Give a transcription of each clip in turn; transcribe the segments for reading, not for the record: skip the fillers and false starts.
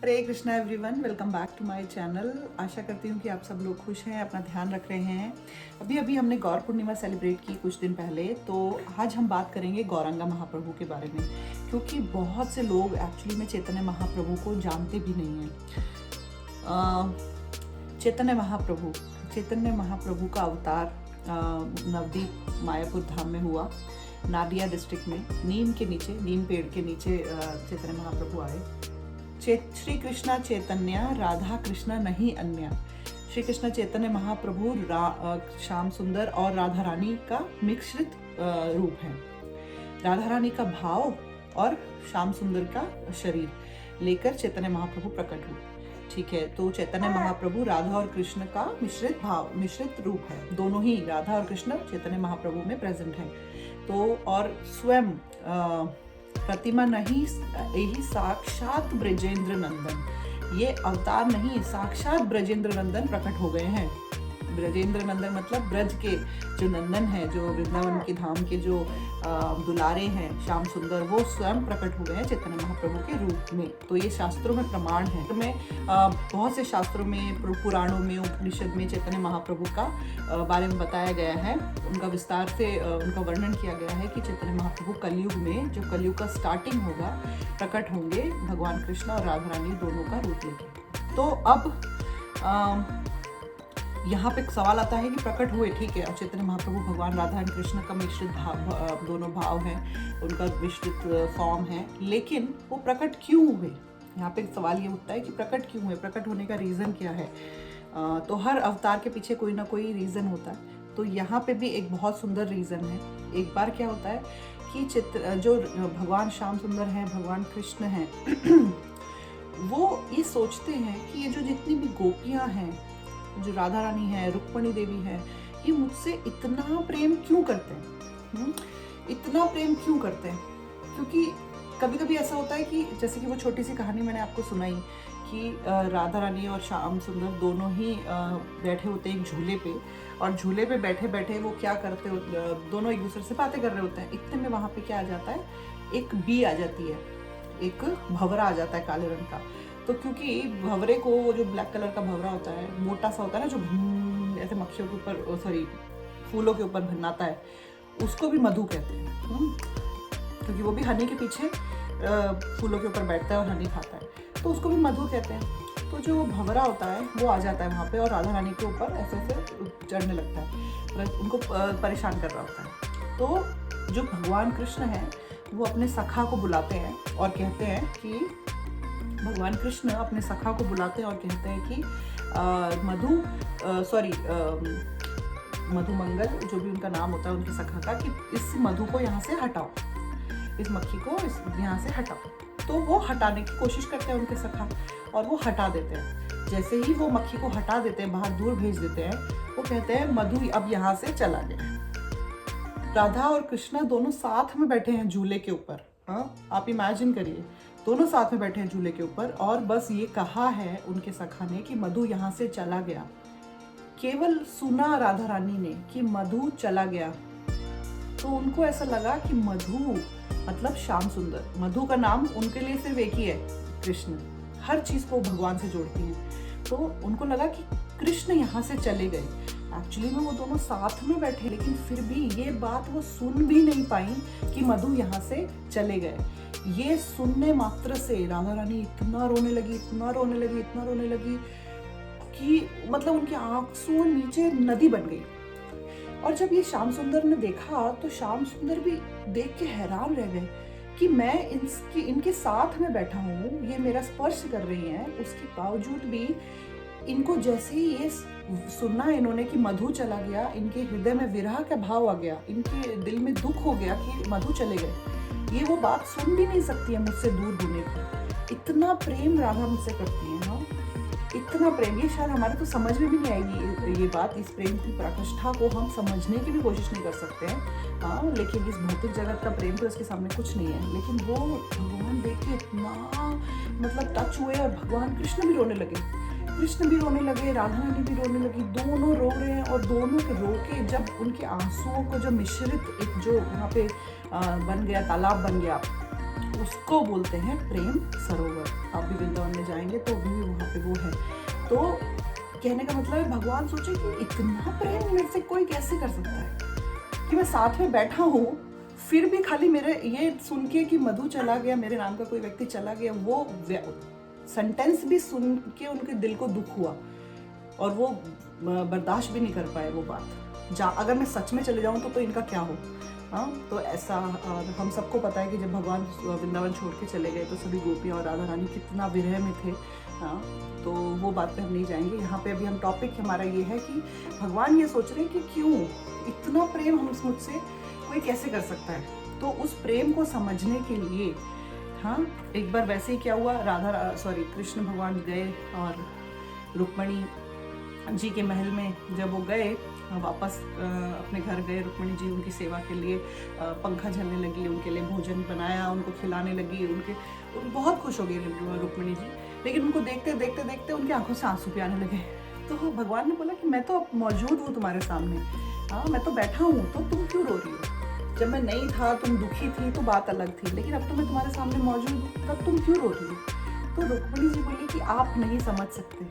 Hare Krishna everyone, welcome back to my channel. आशा करती हूँ कि आप सब लोग खुश हैं, अपना ध्यान रख रहे हैं। अभी हमने गौर पूर्णिमा सेलिब्रेट की कुछ दिन पहले, तो आज हम बात करेंगे गौरांगा महाप्रभु के बारे में, क्योंकि बहुत से लोग एक्चुअली में चैतन्य महाप्रभु को जानते भी नहीं हैं। चैतन्य महाप्रभु का अवतार नवदीप मायापुर धाम में हुआ। नादिया डिस्ट्रिक्ट में नीम पेड़ के नीचे चैतन्य महाप्रभु आए। श्री कृष्णा चैतन्य राधा कृष्णा नहीं अन्य। श्री कृष्ण चैतन्य महाप्रभु श्याम सुंदर और राधा रानी का मिश्रित रूप है। राधा रानी का भाव और श्याम सुंदर का शरीर लेकर चैतन्य महाप्रभु प्रकट हुए। ठीक है, तो चैतन्य महाप्रभु राधा और कृष्ण का मिश्रित रूप है। दोनों ही राधा और कृष्ण चैतन्य महाप्रभु में प्रेजेंट है। तो और स्वयं प्रतिमा नहीं, यही साक्षात ब्रजेंद्र नंदन, ये अवतार नहीं, साक्षात ब्रजेंद्र नंदन प्रकट हो गए हैं। ब्रजेंद्र नंदन मतलब ब्रज के जो नंदन है, जो वृंदावन के धाम के जो दुलारे हैं श्याम सुंदर, वो स्वयं प्रकट हो गए हैं चैतन्य महाप्रभु के रूप में। तो ये शास्त्रों में प्रमाण है। तो मैं बहुत से शास्त्रों में, पुराणों में, उपनिषद में चैतन्य महाप्रभु का बारे में बताया गया है। उनका विस्तार से उनका वर्णन किया गया है कि चैतन्य महाप्रभु कलयुग में, जो कलयुग का स्टार्टिंग होगा, प्रकट होंगे भगवान कृष्ण और राधा रानी दोनों का रूप लेके। तो अब यहाँ पे सवाल आता है कि प्रकट हुए, ठीक है, और चैतन्य महाप्रभु भगवान राधा और कृष्ण का मिश्रित दोनों भाव हैं, उनका विस्तृत फॉर्म है, लेकिन वो प्रकट क्यों हुए? यहाँ पे सवाल ये उठता है कि प्रकट क्यों हुए, प्रकट होने का रीज़न क्या है? तो हर अवतार के पीछे कोई ना कोई रीज़न होता है। तो यहाँ पे भी एक बहुत सुंदर रीज़न है। एक बार क्या होता है कि जो भगवान श्याम सुंदर हैं, भगवान कृष्ण हैं वो ये सोचते हैं कि ये जो जितनी भी गोपियाँ हैं, जो राधा रानी है, रुक्मणी देवी है, ये मुझसे इतना प्रेम क्यों करते हैं? इतना प्रेम क्यों करते हैं? क्योंकि कभी कभी ऐसा होता है कि जैसे कि वो छोटी सी कहानी मैंने आपको सुनाई कि राधा रानी और श्याम सुंदर दोनों ही बैठे होते हैं एक झूले पे, और झूले पे बैठे बैठे वो क्या करते हो, दोनों एक दूसरे से बातें कर रहे होते हैं। इतने में वहाँ पे क्या आ जाता है, एक बी आ जाती है, एक भंवरा आ जाता है काले रंग का। तो क्योंकि भंवरे को, वो जो ब्लैक कलर का भंवरा होता है, मोटा सा होता है ना, जो ऐसे मक्खियों के ऊपर, सॉरी, फूलों के ऊपर भन्नाता है, उसको भी मधु कहते हैं। क्योंकि वो भी हनी के पीछे फूलों के ऊपर बैठता है और हनी खाता है, तो उसको भी मधु कहते हैं। तो जो भंवरा होता है वो आ जाता है वहाँ पे और राधा रानी के ऊपर ऐसे ऐसे चढ़ने लगता है, उनको परेशान कर रहा होता है। तो जो भगवान कृष्ण हैं वो अपने सखा को बुलाते हैं और कहते हैं कि भगवान कृष्ण अपने सखा को बुलाते हैं और कहते हैं कि मधुमंगल, जो भी उनका नाम होता है उनके सखा का, कि इस मधु को यहाँ से हटाओ, इस मक्खी को यहाँ से हटाओ। तो वो हटाने की कोशिश करते हैं उनके सखा, और वो हटा देते हैं। जैसे ही वो मक्खी को हटा देते हैं, बाहर दूर भेज देते हैं, वो कहते हैं मधु अब यहाँ से चला गया। राधा और कृष्णा दोनों साथ में बैठे हैं झूले के ऊपर। हाँ, आप इमेजिन करिए, दोनों साथ में बैठे हैं झूले के ऊपर, और बस ये कहा है उनके सखा ने कि मधु यहाँ से चला गया। केवल सुना राधा रानी ने कि मधु चला गया, तो उनको ऐसा लगा कि मधु मतलब श्याम सुंदर। मधु का नाम उनके लिए सिर्फ एक ही है, कृष्ण। हर चीज को भगवान से जोड़ती हैं। तो उनको लगा कि कृष्ण यहाँ से चले गए। एक्चुअली में वो दोनों साथ में बैठे, लेकिन फिर भी ये बात वो सुन भी नहीं पाई कि मधु यहाँ से चले गए। ये सुनने मात्र से राधा रानी इतना रोने लगी कि मतलब उनकी आंसुओं नीचे नदी बन गई। और जब ये श्याम सुंदर ने देखा, तो श्याम सुंदर भी देख के हैरान रह गए कि मैं इनके साथ में बैठा हूँ, ये मेरा स्पर्श कर रही हैं, उसके बावजूद भी इनको जैसे ही ये सुनना इन्होंने कि मधु चला गया, इनके हृदय में विरह का भाव आ गया, इनके दिल में दुख हो गया कि मधु चले गए। ये वो बात सुन भी नहीं सकती है मुझसे दूर होने की। इतना प्रेम राधा मुझसे करती है ना, इतना प्रेम, ये शायद हमारे तो समझ में भी नहीं आएगी ये बात। इस प्रेम की पराकाष्ठा को हम समझने की भी कोशिश नहीं कर सकते हैं। हाँ, लेकिन इस भौतिक जगत का प्रेम तो इसके सामने कुछ नहीं है। लेकिन वो भगवान देख के इतना मतलब टच हुए, और भगवान कृष्ण भी रोने लगे, राधा रानी भी रोने लगी, दोनों रो रहे हैं। और दोनों के रो के जब उनके आंसुओं को जो मिश्रित एक जो वहाँ पे बन गया, तालाब बन गया, उसको बोलते हैं प्रेम सरोवर। आप भी वृंदावन में जाएंगे तो भी वहाँ पे वो है। तो कहने का मतलब है भगवान सोचे कि इतना प्रेम मेरे से कोई कैसे कर सकता है कि मैं साथ में बैठा हूँ, फिर भी खाली मेरे ये सुन के कि मधु चला गया, मेरे नाम का कोई व्यक्ति चला गया, वो सेंटेंस भी सुन के उनके दिल को दुख हुआ और वो बर्दाश्त भी नहीं कर पाए वो बात। अगर मैं सच में चले जाऊँ तो इनका क्या हो। हाँ, तो ऐसा हम सबको पता है कि जब भगवान वृंदावन छोड़ के चले गए तो सभी गोपियाँ और राधा रानी कितना विरह में थे। हाँ, तो वो बात पे हम नहीं जाएंगे। यहाँ पे अभी हम टॉपिक हमारा ये है कि भगवान ये सोच रहे हैं कि क्यों इतना प्रेम हम मुझसे कोई कैसे कर सकता है। तो उस प्रेम को समझने के लिए हाँ, एक बार वैसे ही क्या हुआ, कृष्ण भगवान गए और रुक्मणी जी के महल में जब वो गए वापस अपने घर गए, रुक्मणी जी उनकी सेवा के लिए पंखा झलने लगी, उनके लिए भोजन बनाया, उनको खिलाने लगी, बहुत खुश हो गई रुक्मणी जी। लेकिन उनको देखते देखते देखते उनकी आंखों से आंसू भी आने लगे। तो भगवान ने बोला कि मैं तो अब मौजूद हूँ तुम्हारे सामने, हाँ मैं तो बैठा हूँ, तो तुम क्यों रो रही हो। जब मैं नहीं था, तुम दुखी थी तो बात अलग थी, लेकिन अब तो मैं तुम्हारे सामने मौजूद हूँ, तब तुम क्यों रो रही हो। तो रुक्मणी जी बोली कि आप नहीं समझ सकते,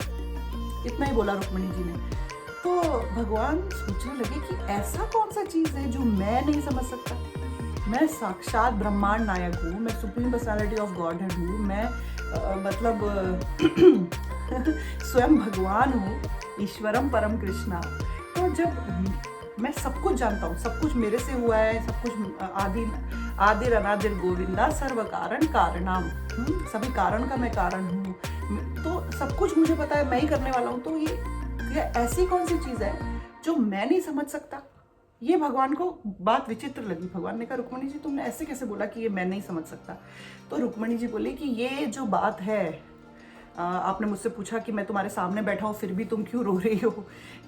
इतना ही बोला रुक्मणी जी ने। तो भगवान सोचने लगे कि ऐसा कौन सा चीज़ है जो मैं नहीं समझ सकता। मैं साक्षात ब्रह्मांड नायक हूँ, मैं सुप्रीम पर्सनालिटी ऑफ गॉडहेड हूँ, मैं स्वयं भगवान हूँ, ईश्वरम परम कृष्णा। तो जब मैं सब कुछ जानता हूँ, सब कुछ मेरे से हुआ है, सब कुछ आदिर अनादिर गोविंदा सर्व कारण कारणम, सभी कारण का मैं कारण हूँ, तो सब कुछ मुझे पता है, मैं ही करने वाला हूँ। तो ये ऐसी कौन सी चीज़ है जो मैं नहीं समझ सकता। ये भगवान को बात विचित्र लगी। भगवान ने कहा रुक्मणी जी तुमने ऐसे कैसे बोला कि ये मैं नहीं समझ सकता। तो रुक्मणी जी बोली कि ये जो बात है, आपने मुझसे पूछा कि मैं तुम्हारे सामने बैठा हूँ फिर भी तुम क्यों रो रही हो,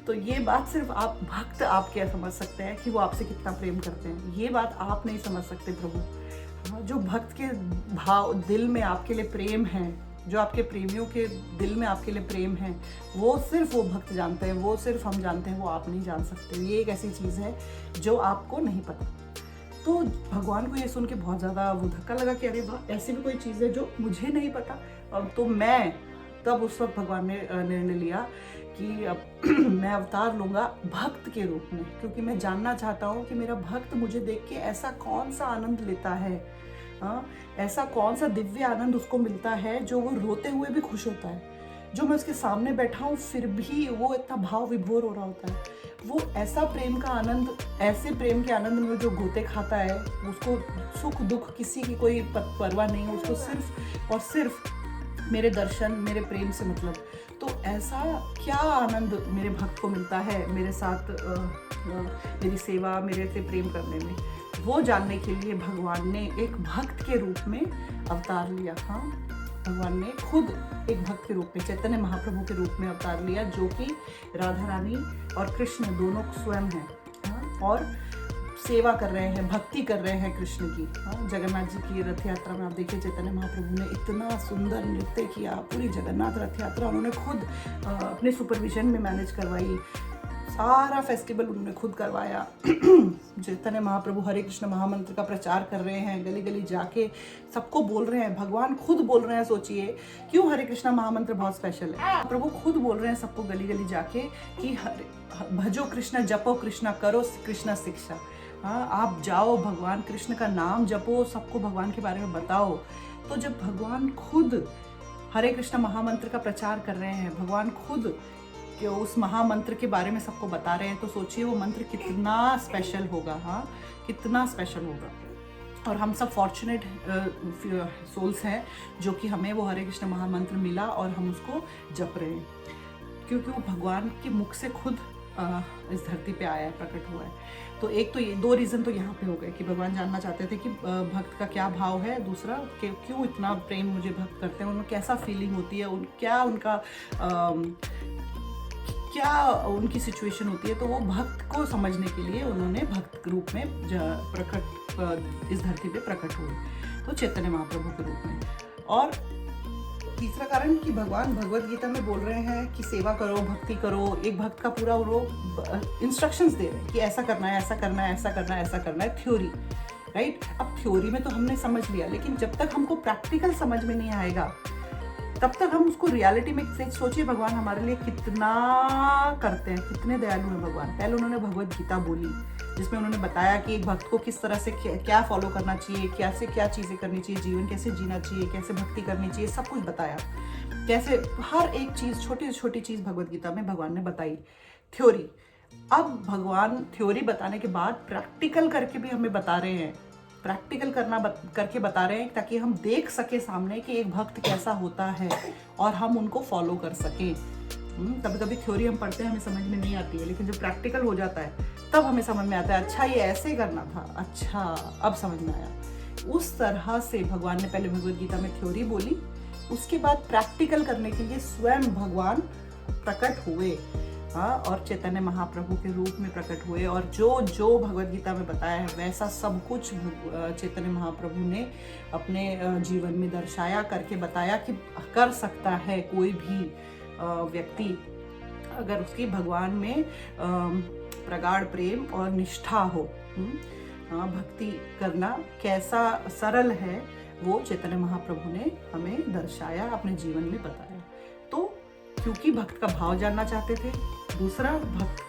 तो ये बात सिर्फ आप भक्त आप क्या समझ सकते हैं कि वो आपसे कितना प्रेम करते हैं। ये बात आप नहीं समझ सकते प्रभु। जो भक्त के भाव दिल में आपके लिए प्रेम है, जो आपके प्रेमियों के दिल में आपके लिए प्रेम है, वो सिर्फ वो भक्त जानते हैं, वो सिर्फ हम जानते हैं, वो आप नहीं जान सकते। ये एक ऐसी चीज़ है जो आपको नहीं पता। तो भगवान को ये सुन के बहुत ज़्यादा वो धक्का लगा कि अरे वाह, ऐसी भी कोई चीज़ है जो मुझे नहीं पता। तो मैं तब उस वक्त भगवान ने निर्णय लिया कि अब मैं अवतार लूँगा भक्त के रूप में, क्योंकि मैं जानना चाहता हूँ कि मेरा भक्त मुझे देख के ऐसा कौन सा आनंद लेता है, हाँ, ऐसा कौन सा दिव्य आनंद उसको मिलता है जो वो रोते हुए भी खुश होता है, जो मैं उसके सामने बैठा हूँ फिर भी वो इतना भाव विभोर हो रहा होता है। वो ऐसा प्रेम का आनंद, ऐसे प्रेम के आनंद में जो गोते खाता है, उसको सुख दुख किसी की कोई परवाह नहीं है, उसको सिर्फ और सिर्फ मेरे दर्शन, मेरे प्रेम से मतलब। तो ऐसा क्या आनंद मेरे भक्त को मिलता है मेरे साथ मेरी सेवा, मेरे से प्रेम करने में, वो जानने के लिए भगवान ने एक भक्त के रूप में अवतार लिया। हाँ, भगवान ने खुद एक भक्त के रूप में, चैतन्य महाप्रभु के रूप में अवतार लिया, जो कि राधा रानी और कृष्ण दोनों स्वयं हैं। हाँ, और सेवा कर रहे हैं, भक्ति कर रहे हैं कृष्ण की। हाँ, जगन्नाथ जी की रथ यात्रा में आप देखिए चैतन्य महाप्रभु ने इतना सुंदर नृत्य किया, पूरी जगन्नाथ रथ यात्रा उन्होंने खुद अपने सुपरविजन में मैनेज करवाई, सारा फेस्टिवल उन्होंने खुद करवाया। चैतन्य महाप्रभु हरे कृष्ण महामंत्र का प्रचार कर रहे हैं, गली गली जाके सबको बोल रहे हैं, भगवान खुद बोल रहे हैं। सोचिए क्यों हरे कृष्ण महामंत्र बहुत स्पेशल है। प्रभु खुद बोल रहे हैं सबको गली गली जाके कि भजो कृष्ण, जपो कृष्ण, करो कृष्ण शिक्षा। हाँ, आप जाओ, भगवान कृष्ण का नाम जपो, सबको भगवान के बारे में बताओ। तो जब भगवान खुद हरे कृष्ण महामंत्र का प्रचार कर रहे हैं, भगवान खुद कि उस महामंत्र के बारे में सबको बता रहे हैं, तो सोचिए वो मंत्र कितना स्पेशल होगा। हाँ, कितना स्पेशल होगा। और हम सब फॉर्चुनेट सोल्स हैं जो कि हमें वो हरे कृष्ण महामंत्र मिला और हम उसको जप रहे हैं, क्योंकि वो भगवान के मुख से खुद इस धरती पे आया है, प्रकट हुआ है। तो एक तो ये 2 रीज़न तो यहाँ पे हो गए कि भगवान जानना चाहते थे कि भक्त का क्या भाव है, दूसरा कि क्यों इतना प्रेम मुझे भक्त करते हैं, उनमें कैसा फीलिंग होती है, क्या उनकी सिचुएशन होती है। तो वो भक्त को समझने के लिए उन्होंने भक्त के रूप में इस धरती पे प्रकट हुए, तो चैतन्य महाप्रभु के रूप में। और तीसरा कारण कि भगवान भगवत गीता में बोल रहे हैं कि सेवा करो, भक्ति करो। एक भक्त का पूरा वो इंस्ट्रक्शंस दे रहे हैं कि ऐसा करना है, ऐसा करना है, ऐसा करना है, ऐसा करना है, थ्योरी। राइट। अब थ्योरी में तो हमने समझ लिया, लेकिन जब तक हमको प्रैक्टिकल समझ में नहीं आएगा तब तक हम उसको रियलिटी में सोचिए भगवान हमारे लिए कितना करते हैं, कितने दयालु हैं भगवान। पहले उन्होंने भगवत गीता बोली जिसमें उन्होंने बताया कि एक भक्त को किस तरह से क्या फॉलो करना चाहिए, कैसे क्या चीज़ें करनी चाहिए, जीवन कैसे जीना चाहिए, कैसे भक्ति करनी चाहिए, सब कुछ बताया। कैसे हर एक चीज़, छोटी से छोटी चीज़ भगवत गीता में भगवान ने बताई, थ्योरी। अब भगवान थ्योरी बताने के बाद प्रैक्टिकल करके भी हमें बता रहे हैं, प्रैक्टिकल करके बता रहे हैं ताकि हम देख सके सामने कि एक भक्त कैसा होता है और हम उनको फॉलो कर सकें। कभी कभी थ्योरी हम पढ़ते हैं हमें समझ में नहीं आती है, लेकिन जब प्रैक्टिकल हो जाता है तब हमें समझ में आता है, अच्छा ये ऐसे करना था, अच्छा अब समझ में आया। उस तरह से भगवान ने पहले भगवत गीता में थ्योरी बोली, उसके बाद प्रैक्टिकल करने के लिए स्वयं भगवान प्रकट हुए, हाँ, और चैतन्य महाप्रभु के रूप में प्रकट हुए। और जो जो भगवत गीता में बताया है वैसा सब कुछ चैतन्य महाप्रभु ने अपने जीवन में दर्शाया, करके बताया कि कर सकता है कोई भी व्यक्ति अगर उसकी भगवान में प्रगाढ़ प्रेम और निष्ठा हो। भक्ति करना कैसा सरल है वो चैतन्य महाप्रभु ने हमें दर्शाया, अपने जीवन में बताया। तो क्योंकि भक्त का भाव जानना चाहते थे, दूसरा भक्त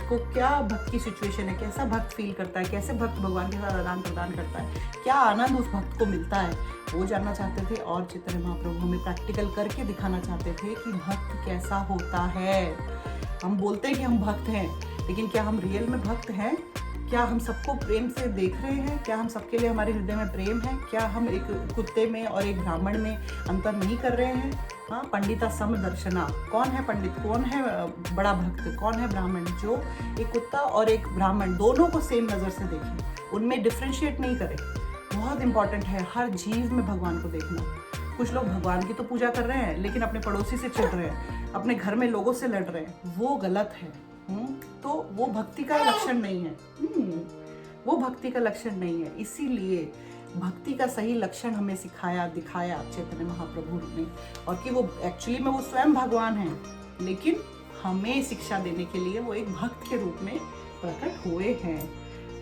को क्या भक्त की सिचुएशन है, कैसा भक्त फील करता है, कैसे भक्त भगवान के साथ आदान प्रदान करता है, क्या आनंद उस भक्त को मिलता है, वो जानना चाहते थे। और चैतन्य महाप्रभु हमें प्रैक्टिकल करके दिखाना चाहते थे कि भक्त कैसा होता है। हम बोलते हैं कि हम भक्त हैं, लेकिन क्या हम रियल में भक्त हैं? क्या हम सबको प्रेम से देख रहे हैं? क्या हम सबके लिए हमारे हृदय में प्रेम है? क्या हम एक कुत्ते में और एक ब्राह्मण में अंतर नहीं कर रहे हैं? हाँ, पंडिता सम दर्शना, कौन है पंडित, कौन है बड़ा भक्त, कौन है ब्राह्मण? जो एक कुत्ता और एक ब्राह्मण दोनों को सेम नज़र से देखे, उनमें डिफ्रेंशिएट नहीं करे। बहुत इंपॉर्टेंट है हर जीव में भगवान को देखना। कुछ लोग भगवान की तो पूजा कर रहे हैं लेकिन अपने पड़ोसी से चिढ़ रहे हैं, अपने घर में लोगों से लड़ रहे हैं, वो गलत है। तो वो भक्ति का लक्षण नहीं है, वो भक्ति का लक्षण नहीं है। इसीलिए भक्ति का सही लक्षण हमें दिखाया चैतन्य महाप्रभु ने, और कि वो एक्चुअली में वो स्वयं भगवान हैं, लेकिन हमें शिक्षा देने के लिए वो एक भक्त के रूप में प्रकट हुए हैं।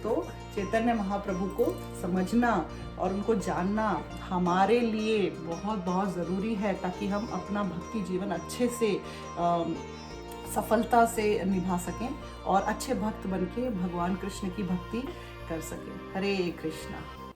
तो चैतन्य महाप्रभु को समझना और उनको जानना हमारे लिए बहुत बहुत ज़रूरी है, ताकि हम अपना भक्ति जीवन अच्छे से सफलता से निभा सकें और अच्छे भक्त बनके भगवान कृष्ण की भक्ति कर सकें। हरे कृष्णा।